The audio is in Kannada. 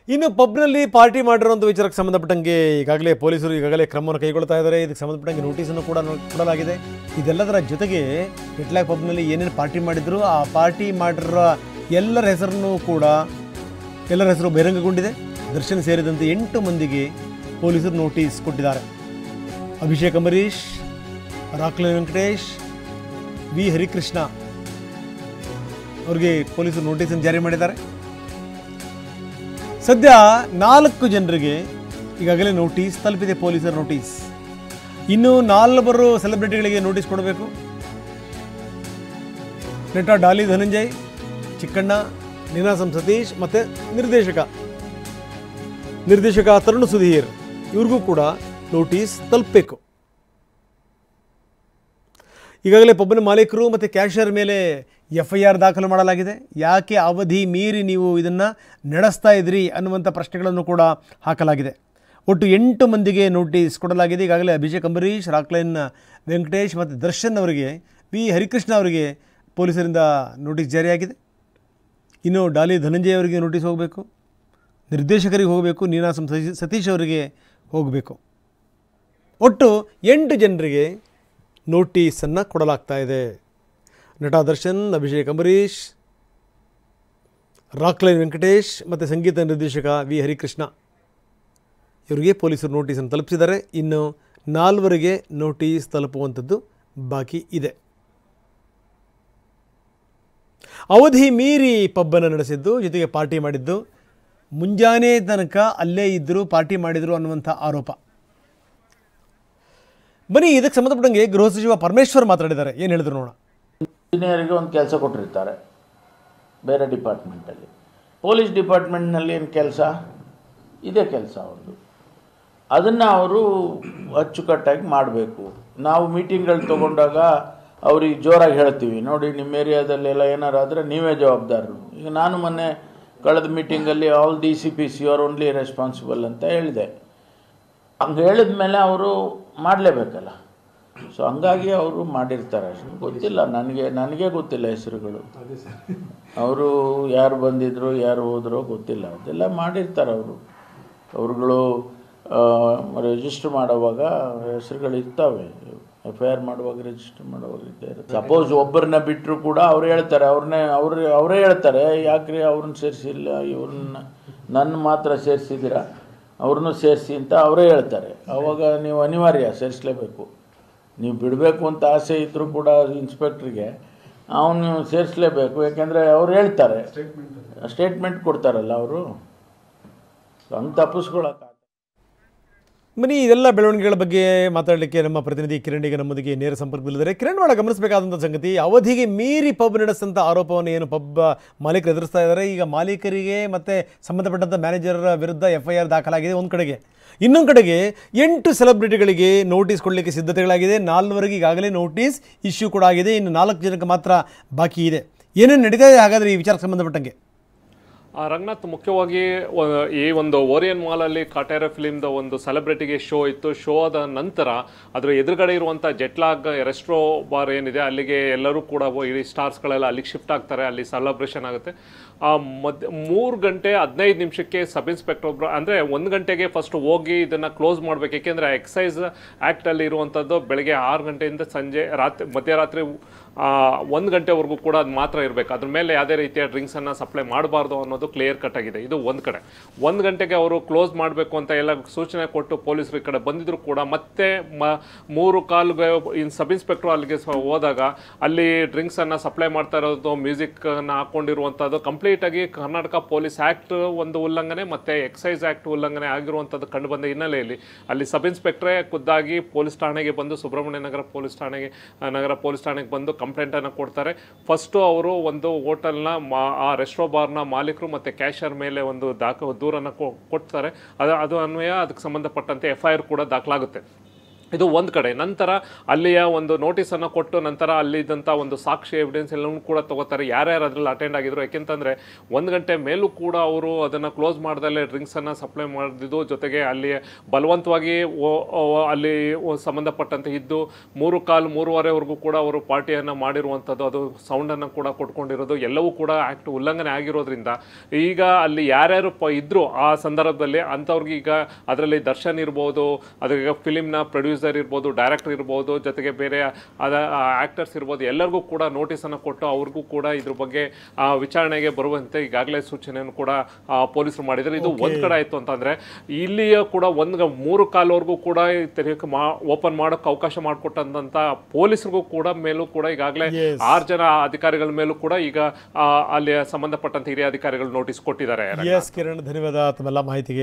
ಇನ್ನು ಪಬ್ನಲ್ಲಿ ಪಾರ್ಟಿ ಮಾಡಿರುವಂಥ ವಿಚಾರಕ್ಕೆ ಸಂಬಂಧಪಟ್ಟಂಗೆ ಪೊಲೀಸರು ಈಗಾಗಲೇ ಕ್ರಮವನ್ನು ಕೈಗೊಳ್ತಾ ಇದ್ದಾರೆ. ಇದಕ್ಕೆ ಸಂಬಂಧಪಟ್ಟಂಗೆ ನೋಟಿಸನ್ನು ಕೂಡ ಕೊಡಲಾಗಿದೆ. ಇದೆಲ್ಲದರ ಜೊತೆಗೆ ಕೆಟ್ಲಾಕ್ ಪಬ್ನಲ್ಲಿ ಏನೇನು ಪಾರ್ಟಿ ಮಾಡಿದ್ರು ಆ ಪಾರ್ಟಿ ಮಾಡಿರೋ ಎಲ್ಲರ ಹೆಸರು ಬಹಿರಂಗಗೊಂಡಿದೆ. ದರ್ಶನ್ ಸೇರಿದಂತೆ 8 ಮಂದಿಗೆ ಪೊಲೀಸರು ನೋಟಿಸ್ ಕೊಟ್ಟಿದ್ದಾರೆ. ಅಭಿಷೇಕ್ ಅಂಬರೀಷ್, ರಾಕ್ಲೈನ್ ವೆಂಕಟೇಶ್, ವಿ ಹರಿಕೃಷ್ಣ ಅವರಿಗೆ ಪೊಲೀಸರು ನೋಟಿಸನ್ನು ಜಾರಿ ಮಾಡಿದ್ದಾರೆ. ಸದ್ಯ 4 ಜನರಿಗೆ ಈಗಾಗಲೇ ನೋಟಿಸ್ ತಲುಪಿದೆ. ಪೊಲೀಸರ ನೋಟಿಸ್. ಇನ್ನು 4 ಸೆಲೆಬ್ರಿಟಿಗಳಿಗೆ ನೋಟಿಸ್ ಕೊಡಬೇಕು. ನಟ ಡಾಲಿ ಧನಂಜಯ್, ಚಿಕ್ಕಣ್ಣ, ನೀನಾಸಂ ಸತೀಶ್ ಮತ್ತು ನಿರ್ದೇಶಕ ತರುಣ್ ಸುಧೀರ್ ಇವ್ರಿಗೂ ಕೂಡ ನೋಟಿಸ್ ತಲುಪಬೇಕು. ಈಗಾಗಲೇ ಪಬ್ನ ಮಾಲೀಕರು ಮತ್ತು ಕ್ಯಾಶಿಯರ್ ಮೇಲೆ FIR ದಾಖಲು ಮಾಡಲಾಗಿದೆ. ಯಾಕೆ ಅವಧಿ ಮೀರಿ ನೀವು ಇದನ್ನು ನಡೆಸ್ತಾ ಇದ್ರಿ ಅನ್ನುವಂಥ ಪ್ರಶ್ನೆಗಳನ್ನು ಕೂಡ ಹಾಕಲಾಗಿದೆ. ಒಟ್ಟು 8 ಮಂದಿಗೆ ನೋಟಿಸ್ ಕೊಡಲಾಗಿದೆ. ಈಗಾಗಲೇ ಅಭಿಷೇಕ್ ಅಂಬರೀಷ್, ರಾಕ್ಲೈನ್ ವೆಂಕಟೇಶ್ ಮತ್ತು ದರ್ಶನ್ ಅವರಿಗೆ, ವಿ ಹರಿಕೃಷ್ಣ ಅವರಿಗೆ ಪೊಲೀಸರಿಂದ ನೋಟಿಸ್ ಜಾರಿಯಾಗಿದೆ. ಇನ್ನು ಡಾಲಿ ಧನಂಜಯ್ ಅವರಿಗೆ ನೋಟಿಸ್ ಹೋಗಬೇಕು, ನಿರ್ದೇಶಕರಿಗೆ ಹೋಗಬೇಕು, ನೀನಾಸಂ ಸತೀಶ್ ಅವರಿಗೆ ಹೋಗಬೇಕು. ಒಟ್ಟು 8 ಜನರಿಗೆ ನೋಟಿಸನ್ನು ಕೊಡಲಾಗ್ತಾ ಇದೆ. ನಟ ದರ್ಶನ್, ಅಭಿಷೇಕ್ ಅಂಬರೀಷ್, ರಾಕ್ಲೈನ್ ವೆಂಕಟೇಶ್ ಮತ್ತು ಸಂಗೀತ ನಿರ್ದೇಶಕ ವಿ ಹರಿಕೃಷ್ಣ ಇವರಿಗೆ ಪೊಲೀಸರು ನೋಟಿಸನ್ನು ತಲುಪಿಸಿದ್ದಾರೆ. ಇನ್ನು 4 ನೋಟಿಸ್ ತಲುಪುವಂಥದ್ದು ಬಾಕಿ ಇದೆ. ಅವಧಿ ಮೀರಿ ಪಬ್ಬನ್ನು ನಡೆಸಿದ್ದು, ಜೊತೆಗೆ ಪಾರ್ಟಿ ಮಾಡಿದ್ದು, ಮುಂಜಾನೆ ತನಕ ಅಲ್ಲೇ ಇದ್ದರು, ಪಾರ್ಟಿ ಮಾಡಿದರು ಅನ್ನುವಂಥ ಆರೋಪ. ಬನ್ನಿ ಇದಕ್ಕೆ ಸಂಬಂಧಪಟ್ಟಂಗೆ ಗೃಹ ಸಚಿವ ಪರಮೇಶ್ವರ್ ಮಾತಾಡಿದ್ದಾರೆ. ಏನು ಹೇಳಿದ್ರು ನೋಡೋಣ. ಇಂಜಿನಿಯರಿಗೆ ಒಂದು ಕೆಲಸ ಕೊಟ್ಟಿರ್ತಾರೆ ಬೇರೆ ಡಿಪಾರ್ಟ್ಮೆಂಟಲ್ಲಿ, ಪೊಲೀಸ್ ಡಿಪಾರ್ಟ್ಮೆಂಟ್ನಲ್ಲಿ ಏನು ಕೆಲಸ, ಇದೇ ಕೆಲಸ ಅವ್ರದ್ದು. ಅದನ್ನು ಅವರು ಅಚ್ಚುಕಟ್ಟಾಗಿ ಮಾಡಬೇಕು. ನಾವು ಮೀಟಿಂಗ್ಗಳು ತೊಗೊಂಡಾಗ ಅವ್ರಿಗೆ ಜೋರಾಗಿ ಹೇಳ್ತೀವಿ, ನೋಡಿ ನಿಮ್ಮ ಏರಿಯಾದಲ್ಲೆಲ್ಲ ಏನಾರು ಆದರೆ ನೀವೇ ಜವಾಬ್ದಾರರು. ಈಗ ನಾನು ಮೊನ್ನೆ ಕಳೆದ ಮೀಟಿಂಗಲ್ಲಿ all DCPs you are only responsible ಅಂತ ಹೇಳಿದೆ. ಹಂಗೆ ಹೇಳಿದ ಮೇಲೆ ಅವರು ಮಾಡಲೇಬೇಕಲ್ಲ. ಸೊ ಹಂಗಾಗಿ ಅವರು ಮಾಡಿರ್ತಾರೆ. ಗೊತ್ತಿಲ್ಲ ನನಗೆ ಗೊತ್ತಿಲ್ಲ ಹೆಸರುಗಳು, ಅವರು ಯಾರು ಬಂದಿದ್ರು ಯಾರು ಹೋದ್ರು ಗೊತ್ತಿಲ್ಲ. ಅದೆಲ್ಲ ಮಾಡಿರ್ತಾರೆ ಅವ್ರುಗಳು ರಿಜಿಸ್ಟರ್ ಮಾಡುವಾಗ ಹೆಸರುಗಳು ಇರ್ತವೆ. FIR ಮಾಡುವಾಗ ರಿಜಿಸ್ಟರ್ ಮಾಡುವಾಗ ಇದ್ದೇ ಇರುತ್ತೆ. ಸಪೋಸ್ ಒಬ್ಬರನ್ನ ಬಿಟ್ಟರು ಕೂಡ ಅವ್ರು ಹೇಳ್ತಾರೆ, ಅವರೇ ಹೇಳ್ತಾರೆ, ಯಾಕ್ರಿ ಅವ್ರನ್ನ ಸೇರಿಸಿಲ್ಲ, ಇವ್ರನ್ನ ನನ್ನ ಮಾತ್ರ ಸೇರಿಸಿದ್ದೀರಾ, ಅವ್ರನ್ನೂ ಸೇರಿಸಿ ಅಂತ ಅವರೇ ಹೇಳ್ತಾರೆ. ಆವಾಗ ನೀವು ಅನಿವಾರ್ಯ ಸೇರಿಸಲೇಬೇಕು. ನೀವು ಬಿಡಬೇಕು ಅಂತ ಆಸೆ ಇದ್ದರೂ ಕೂಡ ಇನ್ಸ್ಪೆಕ್ಟ್ರಿಗೆ ಅವನು ಸೇರಿಸಲೇಬೇಕು. ಯಾಕೆಂದರೆ ಅವ್ರು ಹೇಳ್ತಾರೆ, ಸ್ಟೇಟ್ಮೆಂಟ್ ಕೊಡ್ತಾರಲ್ಲ ಅವರು, ಹಂಗೆ ತಪ್ಪಿಸ್ಕೊಳಕ್ಕೆ. ಬನ್ನಿ ಇದೆಲ್ಲ ಬೆಳವಣಿಗೆಗಳ ಬಗ್ಗೆ ಮಾತಾಡಲಿಕ್ಕೆ ನಮ್ಮ ಪ್ರತಿನಿಧಿ ಕಿರಣ್ ಈಗ ನಮ್ಮೊಂದಿಗೆ ನೇರ ಸಂಪರ್ಕದಲ್ಲಿದ್ದಾರೆ. ಕಿರಣ್ ಒಳಗೆ ಗಮನಿಸಬೇಕಾದಂಥ ಸಂಗತಿ, ಅವಧಿಗೆ ಮೀರಿ ಪಬ್ ನಡೆಸಿದಂಥ ಆರೋಪವನ್ನು ಏನು ಪಬ್ ಮಾಲೀಕರು ಎದುರಿಸ್ತಾ ಇದ್ದಾರೆ. ಈಗ ಮಾಲೀಕರಿಗೆ ಮತ್ತು ಸಂಬಂಧಪಟ್ಟಂಥ ಮ್ಯಾನೇಜರ್ ವಿರುದ್ಧ FIR ದಾಖಲಾಗಿದೆ ಒಂದು ಕಡೆಗೆ. ಇನ್ನೊಂದು ಕಡೆಗೆ 8 ಸೆಲೆಬ್ರಿಟಿಗಳಿಗೆ ನೋಟಿಸ್ ಕೊಡಲಿಕ್ಕೆ ಸಿದ್ಧತೆಗಳಾಗಿದೆ. 4 ಈಗಾಗಲೇ ನೋಟಿಸ್ ಇಶ್ಯೂ ಕೂಡ ಆಗಿದೆ. ಇನ್ನು 4 ಜನಕ್ಕೆ ಮಾತ್ರ ಬಾಕಿ ಇದೆ. ಏನೇನು ನಡೀತಾ ಇದೆ ಹಾಗಾದರೆ ಈ ವಿಚಾರಕ್ಕೆ ಸಂಬಂಧಪಟ್ಟಂಗೆ? ರಂಗನಾಥ್, ಮುಖ್ಯವಾಗಿ ಈ ಒಂದು ಓರಿಯನ್ ಮಾಲಲ್ಲಿ ಕಾಟೇರ ಫಿಲಿಮ್ದ ಒಂದು ಸೆಲೆಬ್ರಿಟಿಗೆ ಶೋ ಇತ್ತು. ಶೋ ಆದ ನಂತರ ಅದರ ಎದುರುಗಡೆ ಇರುವಂಥ ಜೆಟ್ಲಾಗ್ ರೆಸ್ಟ್ರೋ ಬಾರ್ ಏನಿದೆ ಅಲ್ಲಿಗೆ ಎಲ್ಲರೂ ಕೂಡ ಇಡೀ ಸ್ಟಾರ್ಸ್ಗಳೆಲ್ಲ ಅಲ್ಲಿಗೆ ಶಿಫ್ಟ್ ಆಗ್ತಾರೆ. ಅಲ್ಲಿ ಸೆಲೆಬ್ರೇಷನ್ ಆಗುತ್ತೆ. 3 ಗಂಟೆ 15 ನಿಮಿಷಕ್ಕೆ ಸಬ್ ಇನ್ಸ್ಪೆಕ್ಟರ್ ಒಬ್ಬರು, ಅಂದರೆ 1 ಗಂಟೆಗೆ ಫಸ್ಟ್ ಹೋಗಿ ಇದನ್ನು ಕ್ಲೋಸ್ ಮಾಡಬೇಕು. ಏಕೆಂದರೆ ಎಕ್ಸೈಸ್ ಆ್ಯಕ್ಟಲ್ಲಿ ಇರುವಂಥದ್ದು ಬೆಳಗ್ಗೆ 6 ಗಂಟೆಯಿಂದ ಮಧ್ಯರಾತ್ರಿ 1 ಗಂಟೆವರೆಗೂ ಕೂಡ ಅದು ಮಾತ್ರ ಇರಬೇಕು. ಅದ್ರ ಮೇಲೆ ಯಾವುದೇ ರೀತಿಯ ಡ್ರಿಂಕ್ಸನ್ನು ಸಪ್ಲೈ ಮಾಡಬಾರ್ದು ಅನ್ನೋದು ಕ್ಲಿಯರ್ ಕಟ್ ಆಗಿದೆ. ಇದು ಒಂದು ಕಡೆ 1 ಗಂಟೆಗೆ ಅವರು ಕ್ಲೋಸ್ ಮಾಡಬೇಕು ಅಂತ ಎಲ್ಲ ಸೂಚನೆ ಕೊಟ್ಟು ಪೊಲೀಸರು ಈ ಕಡೆ ಬಂದಿದ್ರು ಕೂಡ ಮತ್ತೆ 3:15 ಸಬ್ ಇನ್ಸ್ಪೆಕ್ಟ್ರು ಅಲ್ಲಿಗೆ ಹೋದಾಗ ಅಲ್ಲಿ ಡ್ರಿಂಕ್ಸನ್ನು ಸಪ್ಲೈ ಮಾಡ್ತಾ ಇರೋದು, ಮ್ಯೂಸಿಕ್ಕನ್ನು ಹಾಕ್ಕೊಂಡಿರುವಂಥದ್ದು ಕಂಪ್ಲೀಟಾಗಿ ಕರ್ನಾಟಕ ಪೊಲೀಸ್ ಆ್ಯಕ್ಟ್ ಒಂದು ಉಲ್ಲಂಘನೆ ಮತ್ತು ಎಕ್ಸೈಸ್ ಆ್ಯಕ್ಟ್ ಉಲ್ಲಂಘನೆ ಆಗಿರುವಂಥದ್ದು ಕಂಡುಬಂದ ಹಿನ್ನೆಲೆಯಲ್ಲಿ ಅಲ್ಲಿ ಸಬ್ ಇನ್ಸ್ಪೆಕ್ಟ್ರೇ ಖುದ್ದಾಗಿ ಪೊಲೀಸ್ ಠಾಣೆಗೆ ಬಂದು, ಸುಬ್ರಹ್ಮಣ್ಯ ನಗರ ಪೊಲೀಸ್ ಠಾಣೆಗೆ ಬಂದು ಕಂಪ್ಲೇಂಟನ್ನು ಕೊಡ್ತಾರೆ. ಫಸ್ಟು ಅವರು ಒಂದು ಹೋಟೆಲ್ನ ಆ ರೆಸ್ಟೋ ಬಾರ್ನ ಮಾಲೀಕರು ಮತ್ತು ಕ್ಯಾಶಿಯರ್ ಮೇಲೆ ಒಂದು ದೂರನ್ನು ಕೊಡ್ತಾರೆ. ಅದು ಅನ್ವಯ ಅದಕ್ಕೆ ಸಂಬಂಧಪಟ್ಟಂತೆ FIR ಕೂಡ ದಾಖಲಾಗುತ್ತೆ. ಇದು ಒಂದು ಕಡೆ. ನಂತರ ಅಲ್ಲಿಯ ಒಂದು ನೋಟಿಸನ್ನು ಕೊಟ್ಟು ನಂತರ ಅಲ್ಲಿದ್ದಂಥ ಒಂದು ಸಾಕ್ಷಿ ಎವಿಡೆನ್ಸ್ ಎಲ್ಲವೂ ಕೂಡ ತಗೋತಾರೆ, ಯಾರ್ಯಾರು ಅದರಲ್ಲಿ ಅಟೆಂಡ್ ಆಗಿದ್ರು. ಯಾಕೆಂತಂದರೆ 1 ಗಂಟೆ ಮೇಲೂ ಕೂಡ ಅವರು ಅದನ್ನು ಕ್ಲೋಸ್ ಮಾಡ್ದಲ್ಲೇ ಡ್ರಿಂಕ್ಸನ್ನು ಸಪ್ಲೈ ಮಾಡಿದ್ದು, ಜೊತೆಗೆ ಅಲ್ಲಿ ಬಲವಂತವಾಗಿ ಅಲ್ಲಿ ಸಂಬಂಧಪಟ್ಟಂತೆ ಇದ್ದು 3:15-3:15ವರೆಗೂ ಕೂಡ ಅವರು ಪಾರ್ಟಿಯನ್ನು ಮಾಡಿರುವಂಥದ್ದು, ಅದು ಸೌಂಡನ್ನು ಕೂಡ ಕೊಟ್ಕೊಂಡಿರೋದು ಎಲ್ಲವೂ ಕೂಡ ಆ್ಯಕ್ಟ್ ಉಲ್ಲಂಘನೆ ಆಗಿರೋದ್ರಿಂದ ಈಗ ಅಲ್ಲಿ ಯಾರ್ಯಾರು ಇದ್ದರು ಆ ಸಂದರ್ಭದಲ್ಲಿ ಅಂಥವ್ರಿಗೆ ಈಗ ಅದರಲ್ಲಿ ದರ್ಶನ್ ಇರ್ಬೋದು, ಅದಕ್ಕೆ ಫಿಲಿಮ್ನ ಪ್ರೊಡ್ಯೂಸರ್ ಇರ್ಬೋದು, ಡೈರೆಕ್ಟರ್ ಇರ್ಬೋದು, ಜೊತೆಗೆ ಬೇರೆ ಆ್ಯಕ್ಟರ್ಸ್ ಇರ್ಬೋದು, ಎಲ್ಲರಿಗೂ ಕೂಡ ನೋಟಿಸನ್ನು ಕೊಟ್ಟು ಅವ್ರಿಗೂ ಕೂಡ ಇದ್ರ ಬಗ್ಗೆ ವಿಚಾರಣೆಗೆ ಬರುವಂತೆ ಈಗಾಗಲೇ ಸೂಚನೆಯನ್ನು ಕೂಡ ಪೊಲೀಸರು ಮಾಡಿದ್ದಾರೆ. ಇದು ಒಂದು ಕಡೆ ಆಯಿತು ಅಂತಂದರೆ ಇಲ್ಲಿಯ ಕೂಡ 3:15ವರೆಗೂ ಕೂಡ ಓಪನ್ ಮಾಡೋಕ್ಕೆ ಅವಕಾಶ ಮಾಡಿಕೊಟ್ಟಂಥ ಪೊಲೀಸರಿಗೂ ಕೂಡ ಮೇಲೂ ಕೂಡ ಈಗಾಗಲೇ 6 ಜನ ಅಧಿಕಾರಿಗಳ ಮೇಲೂ ಕೂಡ ಈಗ ಅಲ್ಲಿ ಸಂಬಂಧಪಟ್ಟಂತೆ ಹಿರಿಯ ಅಧಿಕಾರಿಗಳು ನೋಟಿಸ್ ಕೊಟ್ಟಿದ್ದಾರೆ. ಕಿರಣ್, ಧನ್ಯವಾದ ತಮ್ಮೆಲ್ಲ ಮಾಹಿತಿಗೆ.